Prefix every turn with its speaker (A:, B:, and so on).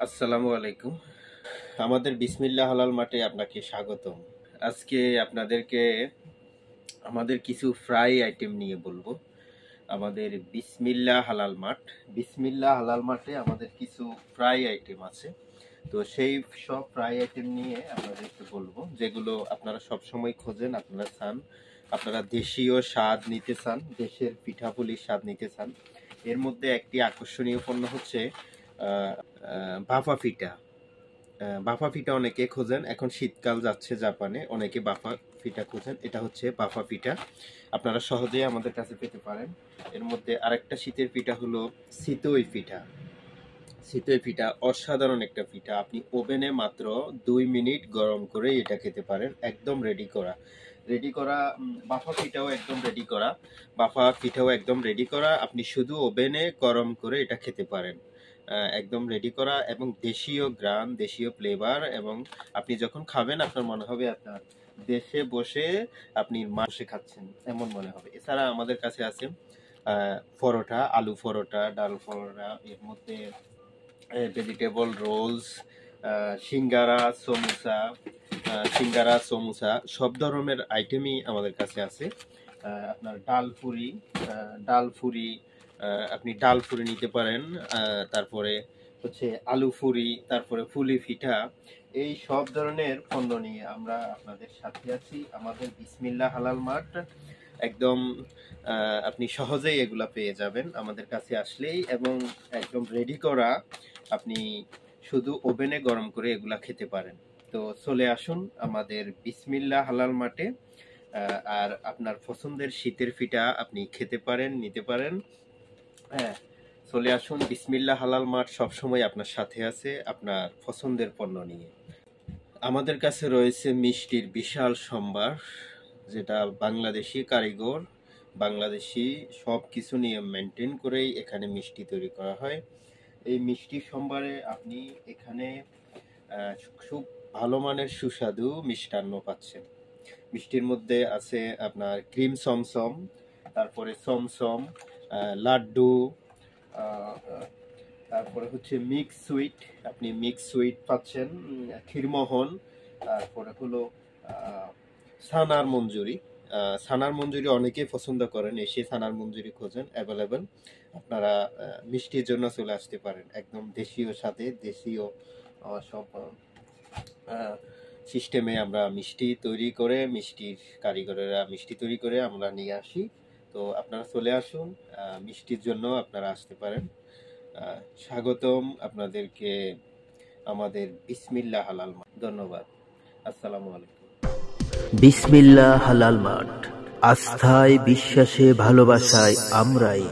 A: আসসালামু আলাইকুম। আমাদের বিসমিল্লাহ হালাল মাঠে আপনাকে স্বাগতম। আজকে আপনাদেরকে আমাদের কিছু ফ্রাই আইটেম নিয়ে বলবো। আমাদের বিসমিল্লাহ হালাল মাঠ, বিসমিল্লাহ হালাল মাঠে আমাদের কিছু ফ্রাই আইটেম আছে। তো সেই সব ফ্রাই আইটেম নিয়ে আপনাদেরকে বলবো, যেগুলো আপনারা সব সময় খোঁজেন, আপনারা চান, আপনারা দেশীয় স্বাদ নিতে চান, দেশের পিঠাপুলির স্বাদ নিতে চান। এর মধ্যে একটি আকর্ষণীয় পণ্য হচ্ছে ভাপা পিঠা। বাফা পিঠা অনেকে খোঁজেন, এখন শীতকাল যাচ্ছে, জাপানে অনেকে বাফা পিঠা খোঁজেন। এটা হচ্ছে বাফা পিঠা, আপনারা সহজেই আমাদের কাছে পেতে পারেন। এর মধ্যে আরেকটা শীতের পিঠা হলো চিতই পিঠা। চিতই পিঠা অসাধারণ একটা পিঠা, আপনি ওভেনে মাত্র 2 মিনিট গরম করে এটা খেতে পারেন, একদম রেডি করা। বাফা পিঠাও একদম রেডি করা, বাফা পিঠাও একদম রেডি করা, আপনি শুধু ওভেনে গরম করে এটা খেতে পারেন। একদম রেডি করা এবং দেশীয় গ্রান, দেশীয় ফ্লেভার, এবং আপনি যখন খাবেন আপনার মনে হবে আপনার দেশে বসে আপনি মাসে খাচ্ছেন, এমন মনে হবে। এছাড়া আমাদের কাছে আছে পরোটা, আলু পরোটা, ডাল পরোটা, এর মধ্যে ভেজিটেবল রোলস, সিঙ্গারা, সমুসা, সব ধরনের আইটেমই আমাদের কাছে আছে। আপনার ডাল ফুরি, আপনি ডাল ফুরি নিতে পারেন। তারপরে হচ্ছে আলু ফুরি, তারপরে ফুলি পিঠা, এই সব ধরনের পণ্য নিয়ে আমরা আপনাদের সাথে আছি। আমাদের বিসমিল্লাহ হালাল মার্ট একদম আপনি সহজেই এগুলা পেয়ে যাবেন আমাদের কাছে আসলেই, এবং একদম রেডি করা, আপনি শুধু ওভেনে গরম করে এগুলা খেতে পারেন। তো চলে আসুন আমাদের বিসমিল্লাহ হালাল মার্টে, আর আপনার পছন্দের শীতের পিঠা আপনি খেতে পারেন, নিতে পারেন। হ্যাঁ, চলে আসুন, বিসমিল্লাহ হালাল মার্ট সবসময় আপনার সাথে আছে আপনার পছন্দের পণ্য নিয়ে। আমাদের কাছে রয়েছে মিষ্টির বিশাল সম্ভার, যেটা বাংলাদেশি কারিগর, বাংলাদেশি সব কিছু নিয়ে মেনটেন করেই এখানে মিষ্টি তৈরি করা হয়। এই মিষ্টি সম্ভারে আপনি এখানে খুব ভালো মানের সুস্বাদু মিষ্টান্ন পাচ্ছেন। মিষ্টির মধ্যে আছে আপনার ক্রিম সমসম, তারপরে সমসম, লাড্ডু, তারপরে হচ্ছে মিক্স সুইট, আপনি মিক্স সুইট পাচ্ছেন, ক্ষীরমোহন, তারপরে হলো ছানার মঞ্জুরি। ছানার মঞ্জুরি অনেকেই পছন্দ করেন, এসে ছানার মঞ্জুরি খোঁজেন, অ্যাভেলেবেল। আপনারা মিষ্টির জন্য চলে আসতে পারেন, একদম দেশীয় সাথে দেশীয় সব সিস্টেমে আমরা মিষ্টি তৈরি করে, মিষ্টির কারিগরেরা মিষ্টি তৈরি করে আমরা নিয়ে আসি। তো আপনারা চলে আসুন, মিষ্টির জন্য আপনারা আসতে পারেন। স্বাগতম আপনাদেরকে আমাদের বিসমিল্লাহ হালাল মাঠ। ধন্যবাদ, আসসালামু আলাইকুম।
B: বিসমিল্লাহ হালাল মাঠ, আস্থায় বিশ্বাসে ভালোবাসায় আমরাই।